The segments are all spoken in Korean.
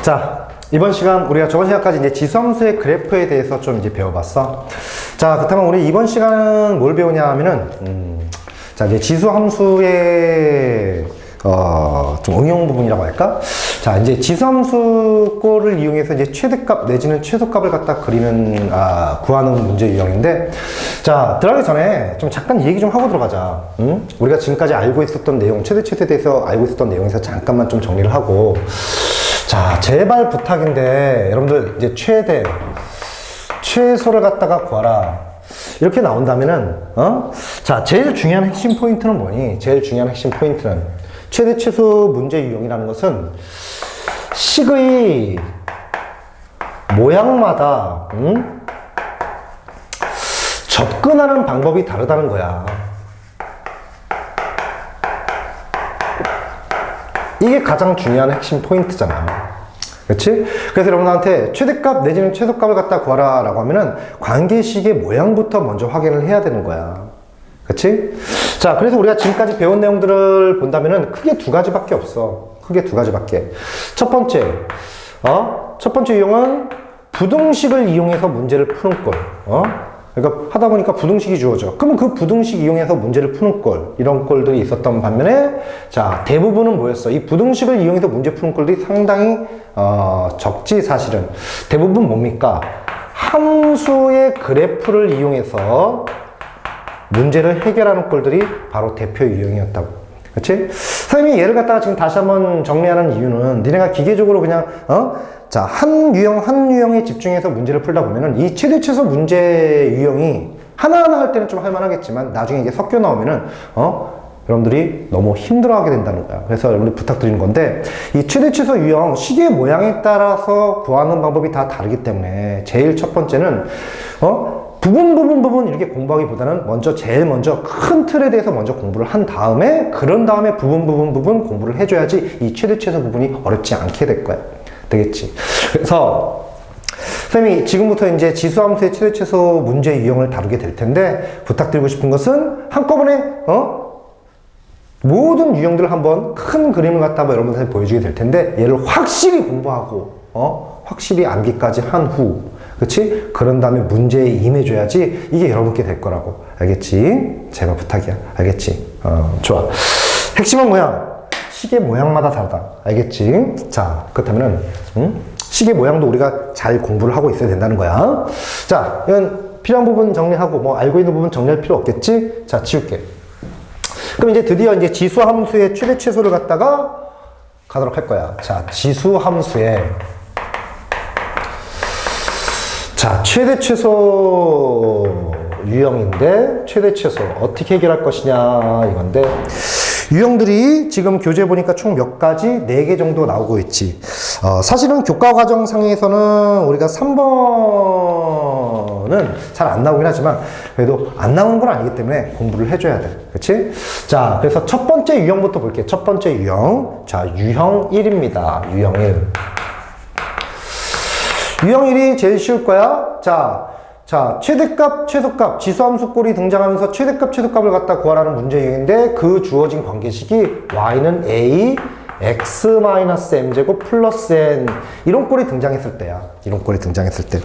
자, 이번 시간 우리가 저번 시간까지 이제 지수함수의 그래프에 대해서 좀 이제 배워봤어. 자, 그렇다면 우리 이번 시간은 뭘 배우냐 하면은, 자, 이제 지수함수의 좀 응용 부분이라고 할까? 자, 이제 지수함수 꼴을 이용해서 이제 최대값 내지는 최소값을 갖다 그리는, 구하는 문제 유형인데, 자, 들어가기 전에 좀 잠깐 얘기 좀 하고 들어가자. 우리가 지금까지 알고 있었던 내용, 최대에 대해서 알고 있었던 내용에서 잠깐만 좀 정리를 하고, 자, 제발 부탁인데, 여러분들 이제 최소를 갖다가 구하라. 이렇게 나온다면은, 자, 제일 중요한 핵심 포인트는 뭐니? 제일 중요한 핵심 포인트는 최대 최소 문제 유형이라는 것은 식의 모양마다 접근하는 방법이 다르다는 거야. 이게 가장 중요한 핵심 포인트잖아. 그렇지? 그래서 여러분한테 최대값 내지는 최소값을 갖다 구하라 라고 하면은 관계식의 모양부터 먼저 확인을 해야 되는 거야. 그렇지? 자, 그래서 우리가 지금까지 배운 내용들을 본다면은 크게 두 가지밖에 없어. 크게 두 가지밖에. 첫 번째 유형은 부등식을 이용해서 문제를 푸는 꼴. 그러니까 하다 보니까 부등식이 주어져. 그러면 그 부등식 이용해서 문제를 푸는 꼴, 이런 꼴들이 있었던 반면에, 자, 대부분은 뭐였어? 이 부등식을 이용해서 문제 푸는 꼴들이 상당히 적지. 사실은 대부분 뭡니까? 함수의 그래프를 이용해서 문제를 해결하는 꼴들이 바로 대표 유형이었다고. 그렇지? 선생님이 예를 갖다가 지금 다시 한번 정리하는 이유는 니네가 기계적으로 그냥 자, 한 유형에 집중해서 문제를 풀다 보면은 이 최대 최소 문제 유형이 하나하나 할 때는 좀 할만하겠지만 나중에 이게 섞여 나오면은 여러분들이 너무 힘들어하게 된다는 거야. 그래서 여러분들이 부탁드리는 건데, 이 최대 최소 유형 식의 모양에 따라서 구하는 방법이 다 다르기 때문에 제일 첫 번째는 부분 이렇게 공부하기보다는 제일 먼저 큰 틀에 대해서 먼저 공부를 한 다음에, 그런 다음에 부분 공부를 해줘야지 이 최대 최소 부분이 어렵지 않게 될 거야. 되겠지? 그래서 선생님이 지금부터 이제 지수함수의 최대 최소 문제 유형을 다루게 될 텐데, 부탁드리고 싶은 것은 한꺼번에 모든 유형들을 한번 큰 그림을 갖다 여러분들한테 보여주게 될 텐데, 얘를 확실히 공부하고 확실히 암기까지 한 후, 그치? 그런 다음에 문제에 임해줘야지 이게 여러분께 될 거라고. 알겠지? 제발 부탁이야. 알겠지? 좋아. 핵심은 뭐야? 식의 모양마다 다르다. 알겠지? 자, 그렇다면은 식의 모양도 우리가 잘 공부를 하고 있어야 된다는 거야. 자, 이건 필요한 부분 정리하고 알고 있는 부분 정리할 필요 없겠지? 자, 지울게. 그럼 이제 드디어 이제 지수함수의 최대 최소를 갖다가 가도록 할 거야. 자, 지수함수의 자, 최대 최소 유형인데, 최대 최소 어떻게 해결할 것이냐 이건데, 유형들이 지금 교재에 보니까 총 몇 가지? 4개 정도 나오고 있지. 사실은 교과과정상에서는 우리가 3번은 잘 안 나오긴 하지만, 그래도 안 나오는 건 아니기 때문에 공부를 해줘야 돼. 그치? 자, 그래서 첫 번째 유형부터 볼게. 첫 번째 유형. 자, 유형 1입니다. 유형 1. 유형 1이 제일 쉬울 거야. 자, 최대값, 최소값, 지수함수 꼴이 등장하면서 최대값, 최소값을 갖다 구하라는 문제 유형인데, 그 주어진 관계식이 y는 a, x-m제곱 플러스 n, 이런 꼴이 등장했을 때야. 이런 꼴이 등장했을 때.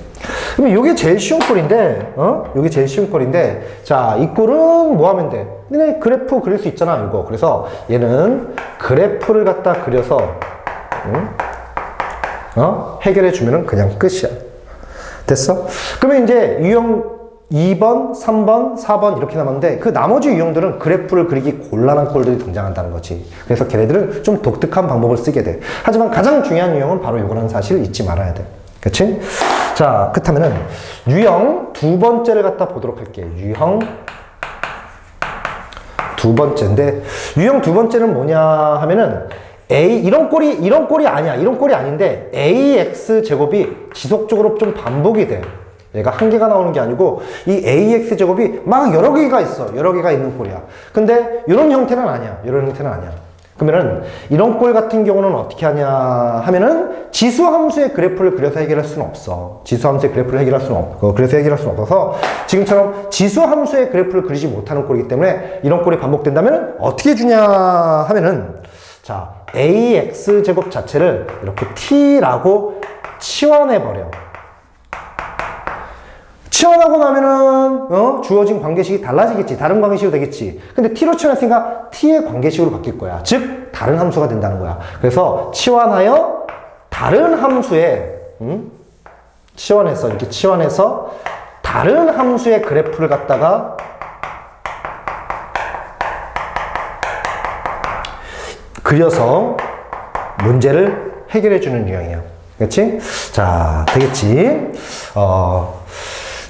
그러면 이게 제일 쉬운 꼴인데, 이게 제일 쉬운 꼴인데, 자, 이 꼴은 뭐 하면 돼? 너네 그래프 그릴 수 있잖아, 이거. 그래서 얘는 그래프를 갖다 그려서, 해결해 주면은 그냥 끝이야. 됐어? 그러면 이제 유형 2번, 3번, 4번 이렇게 남았는데, 그 나머지 유형들은 그래프를 그리기 곤란한 꼴들이 등장한다는 거지. 그래서 걔네들은 좀 독특한 방법을 쓰게 돼. 하지만 가장 중요한 유형은 바로 이거라는 사실을 잊지 말아야 돼. 그치? 자, 그렇다면은 유형 두 번째를 갖다 보도록 할게. 유형 두 번째인데, 유형 두 번째는 뭐냐 하면은 이런 꼴이 아니야. 이런 꼴이 아닌데, ax 제곱이 지속적으로 좀 반복이 돼. 얘가 한 개가 나오는 게 아니고, 이 ax 제곱이 막 여러 개가 있어. 여러 개가 있는 꼴이야. 근데 이런 형태는 아니야. 이런 형태는 아니야. 그러면은 이런 꼴 같은 경우는 어떻게 하냐 하면은 지수함수의 그래프를 그려서 해결할 수는 없어. 지수함수의 그래프를 해결할 수는 없고, 그래서 해결할 수는 없어서 지금처럼 지수함수의 그래프를 그리지 못하는 꼴이기 때문에 이런 꼴이 반복된다면 어떻게 주냐 하면은, 자, ax제곱 자체를 이렇게 t라고 치환해버려. 치환하고 나면은 주어진 관계식이 달라지겠지. 다른 관계식으로 되겠지. 근데 t로 치환했으니까 t의 관계식으로 바뀔 거야. 즉 다른 함수가 된다는 거야. 그래서 치환하여 다른 함수에 치환해서 이렇게 치환해서 다른 함수의 그래프를 갖다가 그려서 문제를 해결해 주는 유형이야. 그렇지? 자, 되겠지?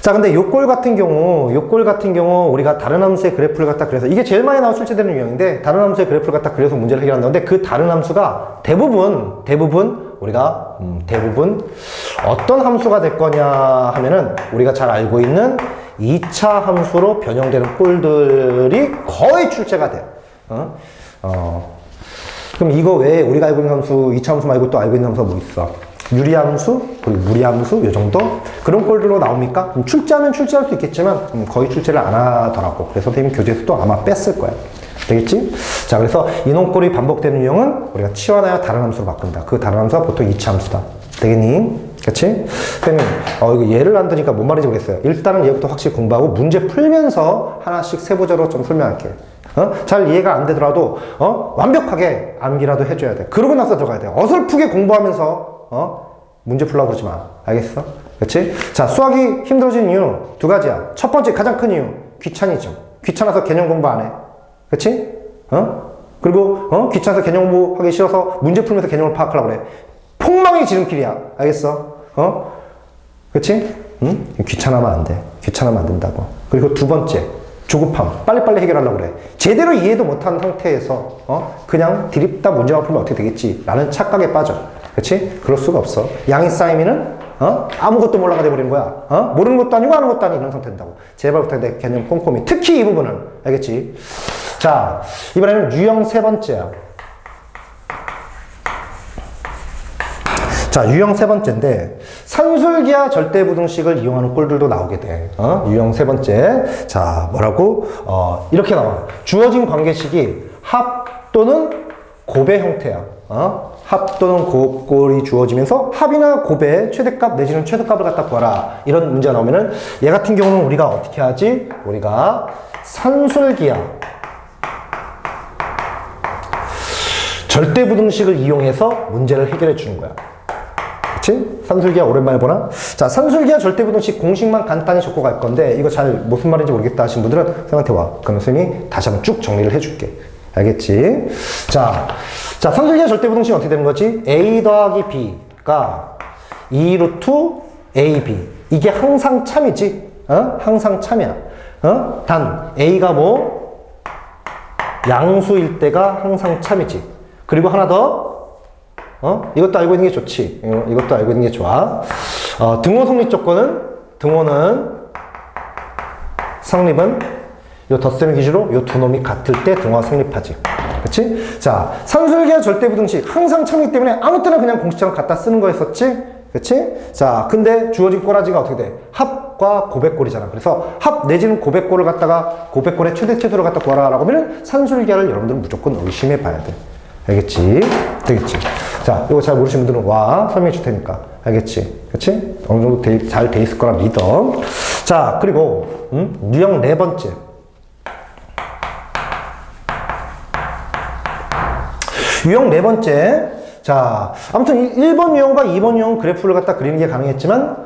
자, 근데 요꼴 같은 경우 우리가 다른 함수의 그래프를 갖다 그려서 이게 제일 많이 나와 출제되는 유형인데 다른 함수의 그래프를 갖다 그려서 문제를 해결한다는데 그 다른 함수가 대부분 우리가 대부분 어떤 함수가 될 거냐 하면은 우리가 잘 알고 있는 2차 함수로 변형되는 꼴들이 거의 출제가 돼. 그럼 이거 외에 우리가 알고 있는 함수, 2차 함수 말고 또 알고 있는 함수가 뭐 있어? 유리함수, 그리고 무리함수, 요 정도? 그런 꼴들로 나옵니까? 출제하면 출제할 수 있겠지만 거의 출제를 안 하더라고. 그래서 선생님 교재에서도 아마 뺐을 거야. 되겠지? 자, 그래서 이놈꼴이 반복되는 유형은 우리가 치환하여 다른 함수로 바꾼다. 그 다른 함수가 보통 2차 함수다. 되겠니? 그치? 선생님, 이거 예를 안 드니까 뭔 말인지 모르겠어요. 일단은 얘부터 확실히 공부하고 문제 풀면서 하나씩 세부적으로 좀 설명할게. 잘 이해가 안 되더라도, 완벽하게 암기라도 해줘야 돼. 그러고 나서 들어가야 돼. 어설프게 공부하면서, 문제 풀라고 그러지 마. 알겠어? 그치? 자, 수학이 힘들어진 이유 두 가지야. 첫 번째, 가장 큰 이유. 귀차니즘. 귀찮아서 개념 공부 안 해. 그치? 그리고, 귀찮아서 개념 공부하기 싫어서 문제 풀면서 개념을 파악하려고 그래. 폭망의 지름길이야. 알겠어? 그치? 귀찮으면 안 돼. 귀찮으면 안 된다고. 그리고 두 번째. 조급함. 빨리빨리 해결하려고 그래. 제대로 이해도 못한 상태에서 그냥 드립다 문제만 풀면 어떻게 되겠지? 라는 착각에 빠져. 그치? 그럴 수가 없어. 양이 쌓이면은 아무것도 몰라가 돼버리는 거야. 모르는 것도 아니고 아는 것도 아니고 이런 상태 된다고. 제발 부탁해. 개념 꼼꼼히. 특히 이 부분은. 알겠지? 자, 이번에는 유형 세 번째야. 자, 유형 세 번째인데 산술기하 절대부등식을 이용하는 꼴들도 나오게 돼. 유형 세 번째. 자, 뭐라고? 이렇게 나와. 주어진 관계식이 합 또는 곱의 형태야. 합 또는 곱꼴이 주어지면서 합이나 곱의 최대값 내지는 최소값을 갖다 구하라. 이런 문제가 나오면은 얘 같은 경우는 우리가 어떻게 하지? 우리가 산술기하 절대부등식을 이용해서 문제를 해결해 주는 거야. 그치? 산술기하 오랜만에 보나? 자, 산술기하 절대부등식 공식만 간단히 적고 갈 건데 이거 잘 무슨 말인지 모르겠다 하신 분들은 선생님한테 와. 그럼 선생님이 다시 한번 쭉 정리를 해줄게. 알겠지? 자, 산술기하 절대부등식은 어떻게 되는 거지? a 더하기 b가 2 루트 ab. 이게 항상 참이지? 항상 참이야. 단 a가 뭐? 양수일 때가 항상 참이지. 그리고 하나 더. 이것도 알고 있는 게 좋지. 이것도 알고 있는 게 좋아. 등호 성립 조건은, 성립은 요 덧셈 기준으로 요 두 놈이 같을 때 등호가 성립하지. 그치? 자, 산술기하 절대부등식 항상 참이기 때문에 아무 때나 그냥 공식처럼 갖다 쓰는 거였었지? 그치? 자, 근데 주어진 꼬라지가 어떻게 돼? 합과 곱의 꼴이잖아. 그래서 합 내지는 곱의 꼴을 갖다가 곱의 꼴의 최소를 갖다 구하라라고 하면 산술기하를 여러분들은 무조건 의심해 봐야 돼. 알겠지? 되겠지? 자, 이거 잘 모르시는 분들은 와, 설명해 줄 테니까. 알겠지? 그치? 어느 정도 잘 돼 있을 거라 믿어. 자, 그리고, 유형 네 번째. 유형 네 번째. 자, 아무튼 1번 유형과 2번 유형 그래프를 갖다 그리는 게 가능했지만,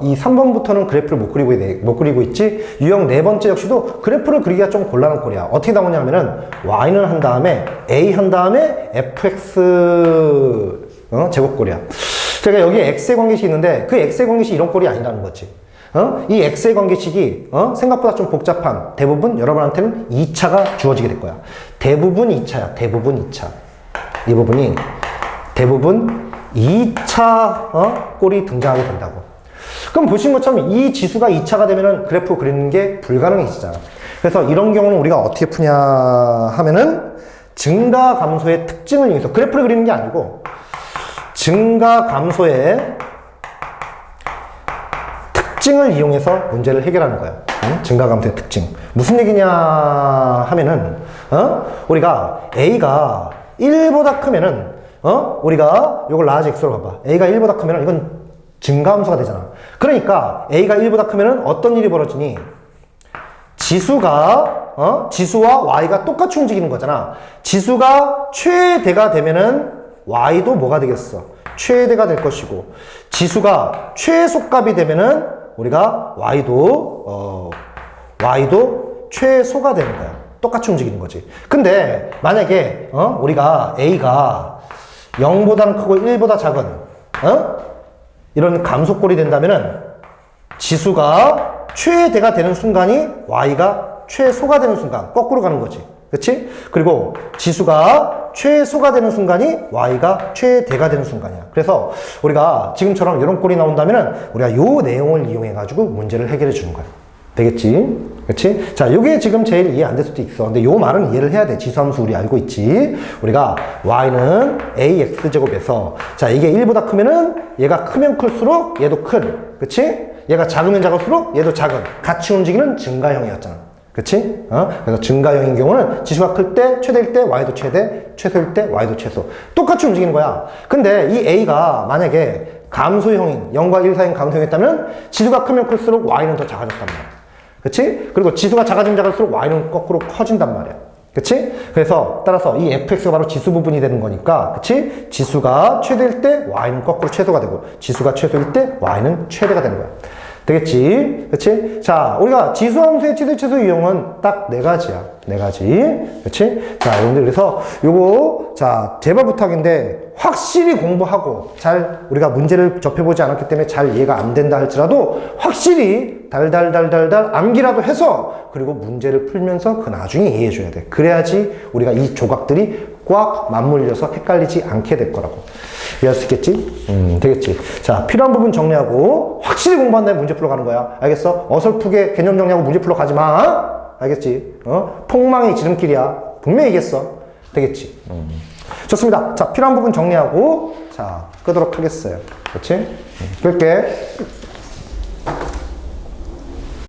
이 3번부터는 그래프를 못 그리고 있지. 유형 네 번째 역시도 그래프를 그리기가 좀 곤란한 꼴이야. 어떻게 나오냐면은, y는 한 다음에, a 한 다음에, fx, 제곱꼴이야. 그러니까 여기에 x의 관계식이 있는데, 그 x의 관계식이 이런 꼴이 아니라는 거지. 이 x의 관계식이, 생각보다 좀 복잡한, 대부분 여러분한테는 2차가 주어지게 될 거야. 대부분 2차야. 대부분 2차. 이 부분이 대부분 2차 꼴이 등장하게 된다고. 그럼 보신 것처럼 이 지수가 2차가 되면은 그래프 그리는 게 불가능해지잖아. 그래서 이런 경우는 우리가 어떻게 푸냐 하면은 증가 감소의 특징을 이용해서 그래프를 그리는 게 아니고 증가 감소의 특징을 이용해서 문제를 해결하는 거야. 증가 감소의 특징. 무슨 얘기냐 하면은 우리가 A가 1보다 크면은, 우리가 요걸 라지 x로 봐봐. a가 1보다 크면은 이건 증가함수가 되잖아. 그러니까 a가 1보다 크면은 어떤 일이 벌어지니? 지수와 y가 똑같이 움직이는 거잖아. 지수가 최대가 되면은 y도 뭐가 되겠어? 최대가 될 것이고, 지수가 최소값이 되면은 우리가 y도 최소가 되는 거야. 똑같이 움직이는 거지. 근데 만약에 우리가 a가 0보다는 크고 1보다 작은 이런 감소꼴이 된다면은 지수가 최대가 되는 순간이 y가 최소가 되는 순간 거꾸로 가는 거지. 그치? 그리고 지수가 최소가 되는 순간이 y가 최대가 되는 순간이야. 그래서 우리가 지금처럼 이런 꼴이 나온다면은 우리가 요 내용을 이용해 가지고 문제를 해결해 주는 거야. 되겠지? 그치? 자, 요게 지금 제일 이해 안 될 수도 있어. 근데 요 말은 이해를 해야 돼. 지수함수 우리 알고 있지? 우리가 y는 ax제곱에서, 자, 이게 1보다 크면은 얘가 크면 클수록 얘도 큰. 그치? 얘가 작으면 작을수록 얘도 작은. 같이 움직이는 증가형이었잖아. 그치? 그래서 증가형인 경우는 지수가 클 때, 최대일 때 y도 최대, 최소일 때 y도 최소. 똑같이 움직이는 거야. 근데 이 a가 만약에 감소형인, 0과 1 사이인 감소형이었다면 지수가 크면 클수록 y는 더 작아졌단 말이야. 그치? 그리고 지수가 작아지면 작을수록 y는 거꾸로 커진단 말이야. 그치? 그래서 따라서 이 fx가 바로 지수 부분이 되는 거니까, 그치? 지수가 최대일 때 y는 거꾸로 최소가 되고, 지수가 최소일 때 y는 최대가 되는 거야. 되겠지? 그치? 자, 우리가 지수함수의 최대 최소 유형은 딱 네 가지야. 네 가지. 그치? 자, 여러분들 그래서 요거, 자, 제발 부탁인데 확실히 공부하고 잘 우리가 문제를 접해보지 않았기 때문에 잘 이해가 안 된다 할지라도 확실히 달달달달달 암기라도 해서 그리고 문제를 풀면서 그 나중에 이해해줘야 돼. 그래야지 우리가 이 조각들이 꽉 맞물려서 헷갈리지 않게 될 거라고. 이해할 수 있겠지? 되겠지. 자, 필요한 부분 정리하고 확실히 공부한 다음에 문제 풀러 가는 거야. 알겠어? 어설프게 개념 정리하고 문제 풀러 가지 마. 알겠지? 폭망의 지름길이야. 분명히 이겼어. 되겠지? 좋습니다. 자, 필요한 부분 정리하고 자, 끄도록 하겠어요. 그렇지? 끌게.